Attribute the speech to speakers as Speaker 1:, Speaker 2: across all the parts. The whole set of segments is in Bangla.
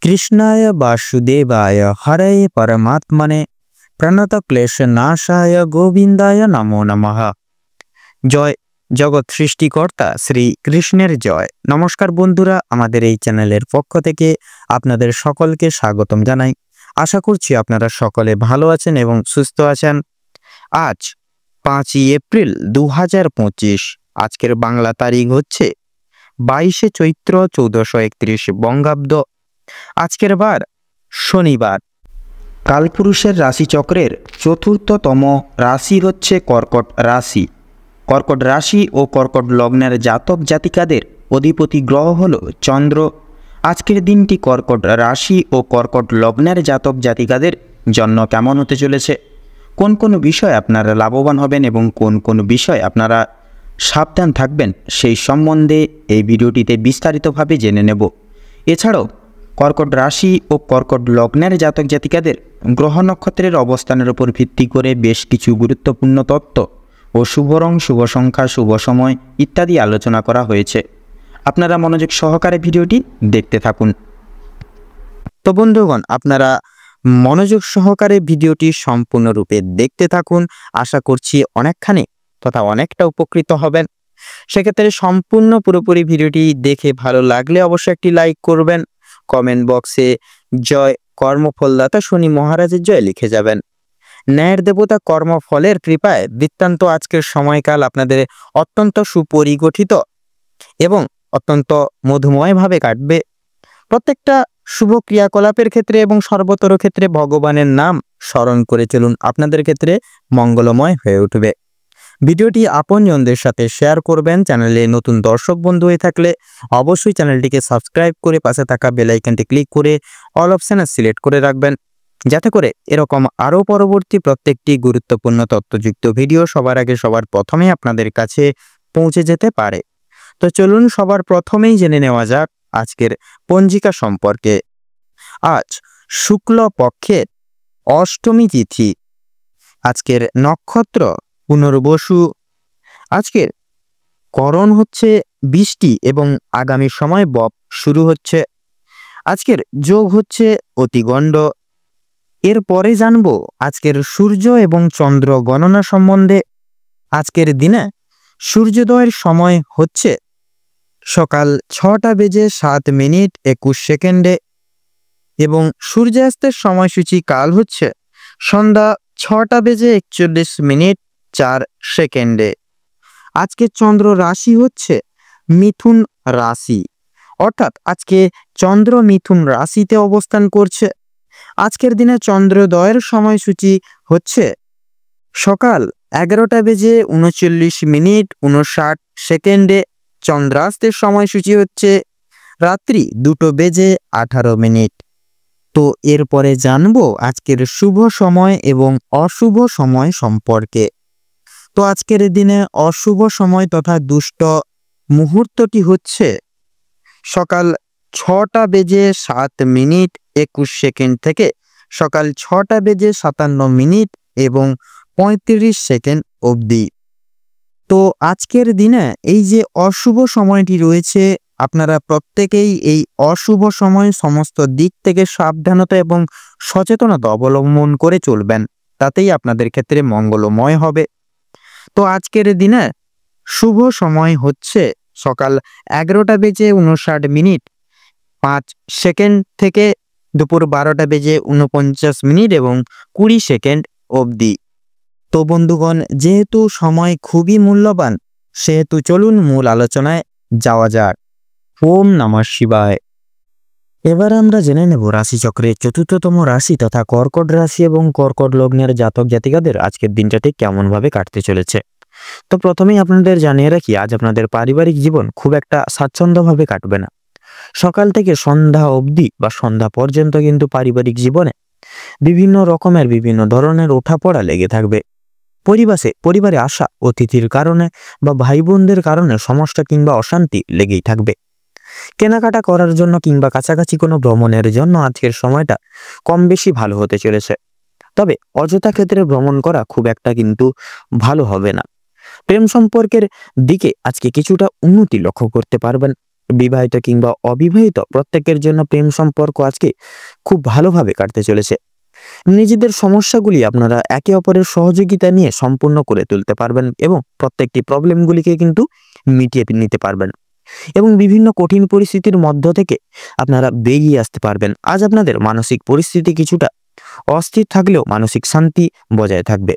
Speaker 1: কৃষ্ণায় বাসুদেবায় হরয়ে পরমাত্মনে প্রণতক্লেশনাশায় গোবিন্দায় নমো নমঃ। জয় জগৎ সৃষ্টিকর্তা শ্রী কৃষ্ণের জয়। নমস্কার বন্ধুরা, আমাদের এই চ্যানেলের পক্ষ থেকে আপনাদের সকলকে স্বাগতম জানাই। আশা করছি আপনারা সকলে ভালো আছেন এবং সুস্থ আছেন। আজ 5 এপ্রিল 2025। আজকের বাংলা তারিখ হচ্ছে 22 চৈত্র 1431 বঙ্গাব্দ। আজকের বার শনিবার। কালপুরুষের রাশিচক্রের চতুর্থতম রাশি হচ্ছে কর্কট রাশি। কর্কট রাশি ও কর্কট লগ্নের জাতক জাতিকাদের অধিপতি গ্রহ হল চন্দ্র। আজকের দিনটি কর্কট রাশি ও কর্কট লগ্নের জাতক জাতিকাদের জন্য কেমন হতে চলেছে, কোন কোন বিষয় আপনারা লাভবান হবেন এবং কোন কোন বিষয় আপনারা সাবধান থাকবেন, সেই সম্বন্ধে এই ভিডিওটিতে বিস্তারিতভাবে জেনে নেব। এছাড়াও কর্কট রাশি ও কর্কট লগ্নের জাতক জাতিকাদের গ্রহ নক্ষত্রের অবস্থানের উপর ভিত্তি করে বেশ কিছু গুরুত্বপূর্ণ তত্ত্ব ও শুভ রং, শুভ সংখ্যা, শুভ সময় ইত্যাদি আলোচনা করা হয়েছে। আপনারা মনোযোগ সহকারে ভিডিওটি দেখতে থাকুন। তো বন্ধুগণ, আপনারা মনোযোগ সহকারে ভিডিওটি সম্পূর্ণরূপে দেখতে থাকুন। আশা করছি অনেকখানি তথা অনেকটা উপকৃত হবেন। সেক্ষেত্রে সম্পূর্ণ পুরোপুরি ভিডিওটি দেখে ভালো লাগলে অবশ্যই একটি লাইক করবেন। কমেন্ট বক্সে জয় কর্মফলদাতা শনি মহারাজের জয় লিখে যাবেন। ন্যায়ের দেবতা কর্মফলের কৃপায় বৃত্তান্ত আজকের সময়কাল আপনাদের অত্যন্ত সুপরিগঠিত এবং অত্যন্ত মধুময়ভাবে কাটবে। প্রত্যেকটা শুভ ক্রিয়াকলাপের ক্ষেত্রে এবং সর্বতর ক্ষেত্রে ভগবানের নাম স্মরণ করে চলুন, আপনাদের ক্ষেত্রে মঙ্গলময় হয়ে উঠবে। ভিডিওটি আপনজনদের সাথে শেয়ার করবেন। চ্যানেলে নতুন দর্শক বন্ধু হয়ে থাকলে অবশ্যই চ্যানেলটিকে সাবস্ক্রাইব করে পাশে থাকা বেল আইকনটি ক্লিক করে অল অপশনে সিলেক্ট করে রাখবেন, যাতে করে এরকম আরও পরবর্তী প্রত্যেকটি গুরুত্বপূর্ণ তথ্যযুক্ত ভিডিও সবার আগে সবার প্রথমেই আপনাদের কাছে পৌঁছে যেতে পারে। তো চলুন সবার প্রথমেই জেনে নেওয়া যাক আজকের পঞ্জিকা সম্পর্কে। আজ শুক্ল পক্ষের অষ্টমী তিথি। আজকের নক্ষত্র পুনর্বসু। আজকের করণ হচ্ছে বৃষ্টি এবং আগামী সময় বপ শুরু হচ্ছে। আজকের যোগ হচ্ছে অতিগণ্ড। এরপরে জানবো আজকের সূর্য এবং চন্দ্র গণনা সম্বন্ধে। আজকের দিনে সূর্যোদয়ের সময় হচ্ছে সকাল 6:07:21 এবং সূর্যাস্তের সময়সূচি কাল হচ্ছে সন্ধ্যা 6:41:04। আজকে চন্দ্র রাশি হচ্ছে মিথুন রাশি, অর্থাৎ আজকে চন্দ্র মিথুন রাশিতে অবস্থান করছে। আজকের দিনে চন্দ্রোদয়ের সময়সূচি হচ্ছে সকাল 11:39:59। চন্দ্রাস্তের সময়সূচি হচ্ছে রাত্রি 2:18। তো এরপরে জানবো আজকের শুভ সময় এবং অশুভ সময় সম্পর্কে। তো আজকের দিনে অশুভ সময় তথা দুষ্ট মুহূর্তটি হচ্ছে সকাল 6:07:21 থেকে সকাল 6:57 এবং 35 সেকেন্ড অবধি। তো আজকের দিনে এই যে অশুভ সময়টি রয়েছে, আপনারা প্রত্যেকেই এই অশুভ সময় সমস্ত দিক থেকে সাবধানতা এবং সচেতনতা অবলম্বন করে চলবেন, তাতেই আপনাদের ক্ষেত্রে মঙ্গলময় হবে। তো আজকের দিনে শুভ সময় হচ্ছে সকাল 11:59:05 থেকে দুপুর 12:49 এবং 20 সেকেন্ড অবধি। তো বন্ধুগণ, যেহেতু সময় খুবই মূল্যবান, সেহেতু চলুন মূল আলোচনায় যাওয়া যাক। ওম নমঃ শিবায়। এবার আমরা জেনে নেব রাশিচক্রের চতুর্থতম রাশি তথা কর্কট রাশি এবং কর্কট লগ্নের জাতক জাতিকাদের আজকের দিনটাটি কেমনভাবে কাটতে চলেছে। তো প্রথমেই আপনাদের জানিয়ে রাখি, আজ আপনাদের পারিবারিক জীবন খুব একটা স্বাচ্ছন্দ্যভাবে কাটবে না। সকাল থেকে সন্ধ্যা অবধি বা সন্ধ্যা পর্যন্ত কিন্তু পারিবারিক জীবনে বিভিন্ন রকমের বিভিন্ন ধরনের ওঠাপড়া লেগে থাকবে। পরিবারে আসা অতিথির কারণে বা ভাই বোনদের কারণে সমস্যা কিংবা অশান্তি লেগেই থাকবে। কেনাকাটা করার জন্য কিংবা কাছাকাছি কোনো ভ্রমণের জন্য আজকের সময়টা কম বেশি ভালো হতে চলেছে। তবে অযথা ক্ষেত্রে ভ্রমণ করা খুব একটা কিন্তু ভালো হবে না। প্রেম সম্পর্কের দিকে আজকে কিছুটা উন্নতি লক্ষ্য করতে পারবেন। বিবাহিত কিংবা অবিবাহিত প্রত্যেকের জন্য প্রেম সম্পর্ক আজকে খুব ভালোভাবে কাটতে চলেছে। নিজেদের সমস্যাগুলি আপনারা একে অপরের সহযোগিতা নিয়ে সম্পূর্ণ করে তুলতে পারবেন এবং প্রত্যেকটি প্রবলেমগুলিকে কিন্তু মিটিয়ে নিতে পারবেন এবং বিভিন্ন কঠিন পরিস্থিতির মধ্য থেকে আপনারা বেরিয়ে আসতে পারবেন। আজ আপনাদের মানসিক পরিস্থিতি কিছুটা অস্থির থাকলেও মানসিক শান্তি বজায় থাকবে।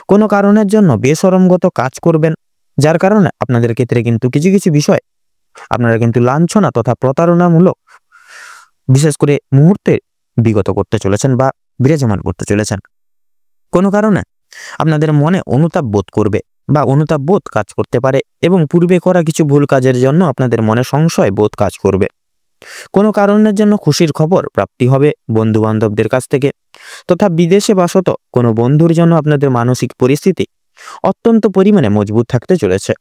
Speaker 1: কোনো কারণের জন্য বেশরমগত কাজ করবেন, যার কারণে আপনাদের ক্ষেত্রে কিন্তু কিছু কিছু বিষয় আপনারা কিন্তু লাঞ্ছনা তথা প্রতারণামূলক বিশেষ করে মুহূর্তে বিগত করতে চলেছেন বা বিরাজমান করতে চলেছেন। কোনো কারণে আপনাদের মনে অনুতাপ বোধ করবে বা অনুতাপ বোধ কাজ করতে পারে এবং পূর্বে করা কিছু ভুল কাজের জন্য আপনাদের মনে সংশয় বোধ কাজ করবে। কোনো কারণের জন্য খুশির খবর প্রাপ্তি হবে বন্ধু বান্ধবদের কাছ থেকে তথা বিদেশে বাসত কোনো বন্ধুর জন্য আপনাদের মানসিক পরিস্থিতি অত্যন্ত পরিমাণে মজবুত থাকতে চলেছে।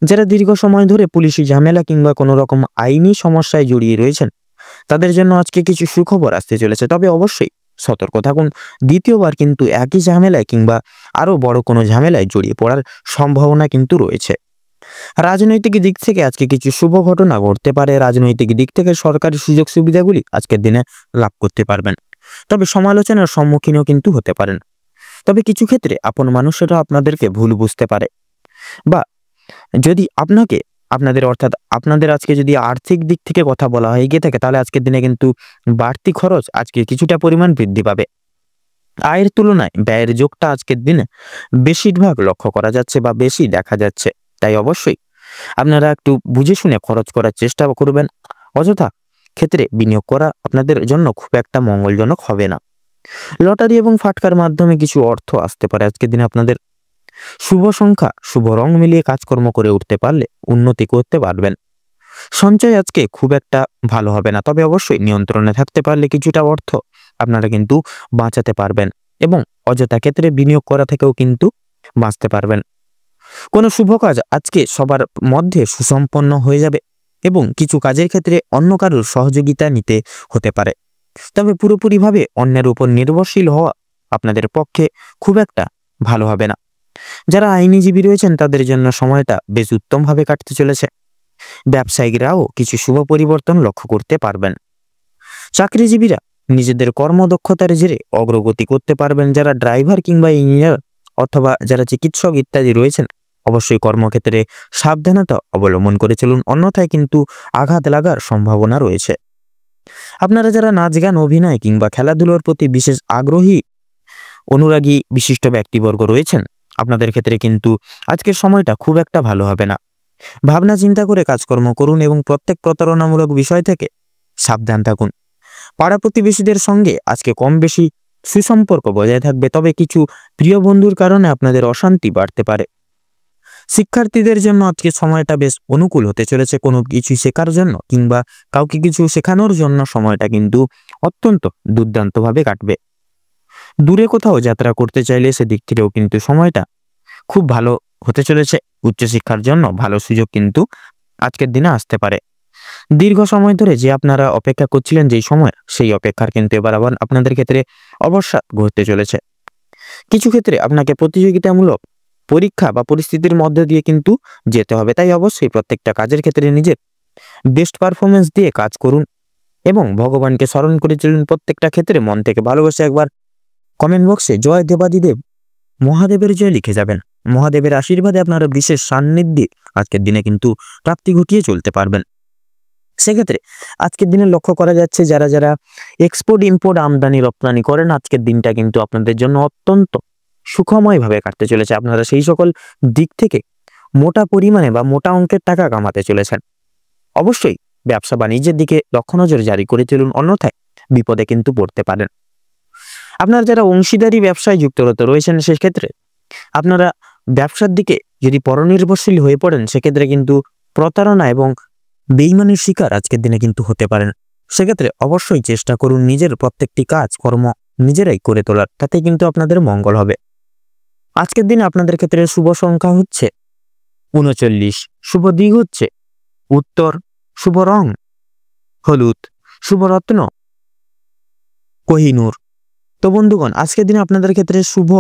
Speaker 1: যারা দীর্ঘ সময় ধরে পুলিশি ঝামেলা কিংবা কোনো রকম আইনি সমস্যায় জড়িয়ে রয়েছেন তাদের জন্য আজকে কিছু সুখবর আসতে চলেছে, তবে অবশ্যই সতর্ক থাকুন। দ্বিতীয়বার কিন্তু একই ঝামেলায় কিংবা আরো বড় কোনো ঝামেলায় জড়িয়ে পড়ার সম্ভাবনা কিন্তু রয়েছে। রাজনৈতিক দিক থেকে আজকে কিছু শুভ ঘটনা ঘটতে পারে। রাজনৈতিক দিক থেকে সরকারি সুযোগ সুবিধাগুলি আজকের দিনে লাভ করতে পারবেন, তবে সমালোচনার সম্মুখীনও কিন্তু হতে পারেন। তবে কিছু ক্ষেত্রে আপন মানুষেরা আপনাদেরকে ভুল বুঝতে পারে বা যদি আপনাদের আজকে যদি আর্থিক দিক থেকে কথা বলা হয় গিয়ে থাকে তাহলে আজকের দিনে কিন্তু বাড়তি খরচ আজকে কিছুটা পরিমাণ বৃদ্ধি পাবে। আয়ের তুলনায় ব্যয়ের যোগটা আজকের দিনে বেশিরভাগ লক্ষ্য করা যাচ্ছে বা বেশি দেখা যাচ্ছে। তাই অবশ্যই আপনারা একটু বুঝে শুনে খরচ করার চেষ্টা করবেন। অযথা ক্ষেত্রে বিনিয়োগ করা আপনাদের জন্য খুব একটা মঙ্গলজনক হবে না। লটারি এবং ফাটকার মাধ্যমে কিছু অর্থ আসতে পারে আজকের দিনে। আপনাদের শুভ সংখ্যা শুভ রং মিলিয়ে কাজকর্ম করে উঠতে পারলে উন্নতি করতে পারবেন। সঞ্চয় আজকে খুব একটা ভালো হবে না, তবে অবশ্যই নিয়ন্ত্রণে থাকতে পারলে কিছুটা অর্থ আপনারা কিন্তু বাঁচাতে পারবেন এবং অযথা ক্ষেত্রে বিনিয়োগ করা থেকেও কিন্তু বাঁচতে পারবেন। কোনো শুভ কাজ আজকে সবার মধ্যে সুসম্পন্ন হয়ে যাবে এবং কিছু কাজের ক্ষেত্রে অন্য কারোর সহযোগিতা নিতে হতে পারে, তবে পুরোপুরিভাবে অন্যের উপর নির্ভরশীল হওয়া আপনাদের পক্ষে খুব একটা ভালো হবে না। যারা আইনজীবী রয়েছেন তাদের জন্য সময়টা বেশ উত্তমভাবে কাটতে চলেছে। ব্যবসায়িকরাও কিছু শুভ পরিবর্তন লক্ষ্য করতে পারবেন। চাকরিজীবীরা নিজেদের কর্মদক্ষতার জেরে অগ্রগতি করতে পারবেন। যারা ড্রাইভার কিংবা ইঞ্জিনিয়ার অথবা যারা চিকিৎসক ইত্যাদি রয়েছেন অবশ্যই কর্মক্ষেত্রে সাবধানতা অবলম্বন করে চলুন, অন্যথায় কিন্তু আঘাত লাগার সম্ভাবনা রয়েছে। আপনারা যারা নাচ গান অভিনয় কিংবা খেলাধুলার প্রতি বিশেষ আগ্রহী অনুরাগী বিশিষ্ট ব্যক্তিবর্গ রয়েছেন আপনাদের ক্ষেত্রে কিন্তু আজকের সময়টা খুব একটা ভালো হবে না। ভাবনা চিন্তা করে কাজকর্ম করুন এবং প্রত্যেক প্রতারণামূলক বিষয় থেকে সাবধান থাকুন। পাড়া প্রতিবেশীদের সঙ্গে আজকে কম বেশি সুসম্পর্ক বজায় থাকবে, তবে কিছু প্রিয় বন্ধুর কারণে আপনাদের অশান্তি বাড়তে পারে। শিক্ষার্থীদের জন্য আজকে সময়টা বেশ অনুকূল হতে চলেছে। কোনো কিছু শেখার জন্য কিংবা কাউকে কিছু শেখানোর জন্য সময়টা কিন্তু অত্যন্ত দুর্দান্তভাবে কাটবে। দূরে কোথাও যাত্রা করতে চাইলে সেদিক থেকেও কিন্তু সময়টা খুব ভালো হতে চলেছে। উচ্চশিক্ষার জন্য ভালো সুযোগ কিন্তু আজকের দিনে আসতে পারে। দীর্ঘ সময় ধরে যে আপনারা অপেক্ষা করছিলেন যেই সময়, সেই অপেক্ষার কিন্তু এবার আবার আপনাদের ক্ষেত্রে অবসাদ ঘটতে চলেছে। কিছু ক্ষেত্রে আপনাকে প্রতিযোগিতামূলক পরীক্ষা বা পরিস্থিতির মধ্যে দিয়ে কিন্তু যেতে হবে, তাই অবশ্যই প্রত্যেকটা কাজের ক্ষেত্রে নিজের বেস্ট পারফরমেন্স দিয়ে কাজ করুন এবং ভগবানকে স্মরণ করে চলুন। প্রত্যেকটা ক্ষেত্রে মন থেকে ভালোবাসে একবার কমেন্ট বক্সে জয় দেবাদিদেব মহাদেবের জয় লিখে যাবেন। মহাদেবের আশীর্বাদে আপনারা বিশেষ সান্নিধ্যে আজকের দিনে কিন্তু প্রাপ্তি ঘটিয়ে চলতে পারবেন। সেক্ষেত্রে আজকের দিনে লক্ষ্য করা যাচ্ছে যারা যারা এক্সপোর্ট ইম্পোর্ট আমদানি রপ্তানি করেন আজকের দিনটা কিন্তু আপনাদের জন্য অত্যন্ত সুখময়ভাবে কাটতে চলেছে। আপনারা সেই সকল দিক থেকে মোটা পরিমাণে বা মোটা অঙ্কের টাকা কামাতে চলেছেন। অবশ্যই ব্যবসা বাণিজ্যের দিকে লক্ষ্য নজর জারি করে চলুন, অন্যথায় বিপদে কিন্তু পড়তে পারেন। আপনারা যারা অংশীদারি ব্যবসায় যুক্তরত রয়েছেন সেক্ষেত্রে আপনারা ব্যবসার দিকে যদি পরনির্ভরশীল হয়ে পড়েন সেক্ষেত্রে কিন্তু প্রতারণা এবং বেইমানির শিকার আজকের দিনে কিন্তু হতে পারেন। সেক্ষেত্রে অবশ্যই চেষ্টা করুন নিজের প্রত্যেকটি কাজ কর্ম নিজেরাই করে তোলার, তাতে কিন্তু আপনাদের মঙ্গল হবে। আজকের দিনে আপনাদের ক্ষেত্রে শুভ সংখ্যা হচ্ছে 39, শুভ দিক হচ্ছে উত্তর, শুভ রং হলুদ, শুভ রত্ন কোহিনূর। তো বন্ধুগণ আজকের দিনে আপনাদের ক্ষেত্রে শুভ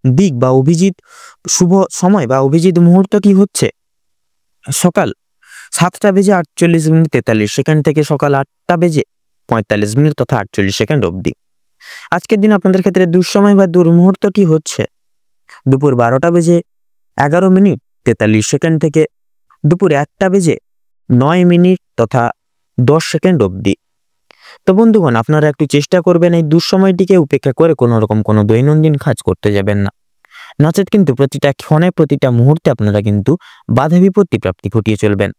Speaker 1: দিক বা অভিজিৎ শুভ সময় বা অভিজিৎ মুহূর্ত কি হচ্ছে? সকাল 7টা বেজে 48 মিনিট 43 সেকেন্ড থেকে সকাল 8টা বেজে 45 মিনিট তথা 48 সেকেন্ড অবধি। আজকের দিন আপনাদের ক্ষেত্রে দুঃসময় বা দুর্মুহূর্তটি হচ্ছে দুপুর 12টা বেজে 11 মিনিট 43 সেকেন্ড থেকে দুপুর 1টা বেজে 9 মিনিট তথা 10 সেকেন্ড অবধি। তো বন্ধুগণ, আপনারা একটু চেষ্টা করবেন এই দুঃসময়টিকে উপেক্ষা করে কোনো রকম কোনো দৈনন্দিন কাজ করতে যাবেন না, নচেত কিন্তু প্রতিটা ক্ষণে প্রতিটা মুহূর্তে আপনারা কিন্তু বাধা বিপত্তি প্রাপ্তি ঘটিয়ে চলবেন।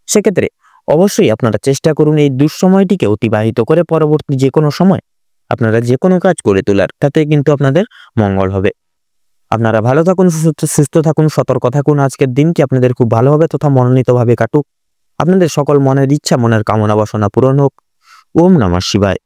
Speaker 1: সেক্ষেত্রে অবশ্যই আপনারা চেষ্টা করুন এই দুঃসময়টিকে অতিবাহিত করে পরবর্তী যে কোনো সময় আপনারা যে কোনো কাজ করে তোলার, তাতে কিন্তু আপনাদের মঙ্গল হবে। আপনারা ভালো থাকুন, সুস্থ থাকুন, সতর্ক থাকুন। আজকের দিনটি আপনাদের খুব ভালোভাবে তথা মনোনীতভাবে কাটুক। আপনাদের সকল মনের ইচ্ছা, মনের কামনা বাসনা পূরণ হোক। ওম নমঃ শিবায়।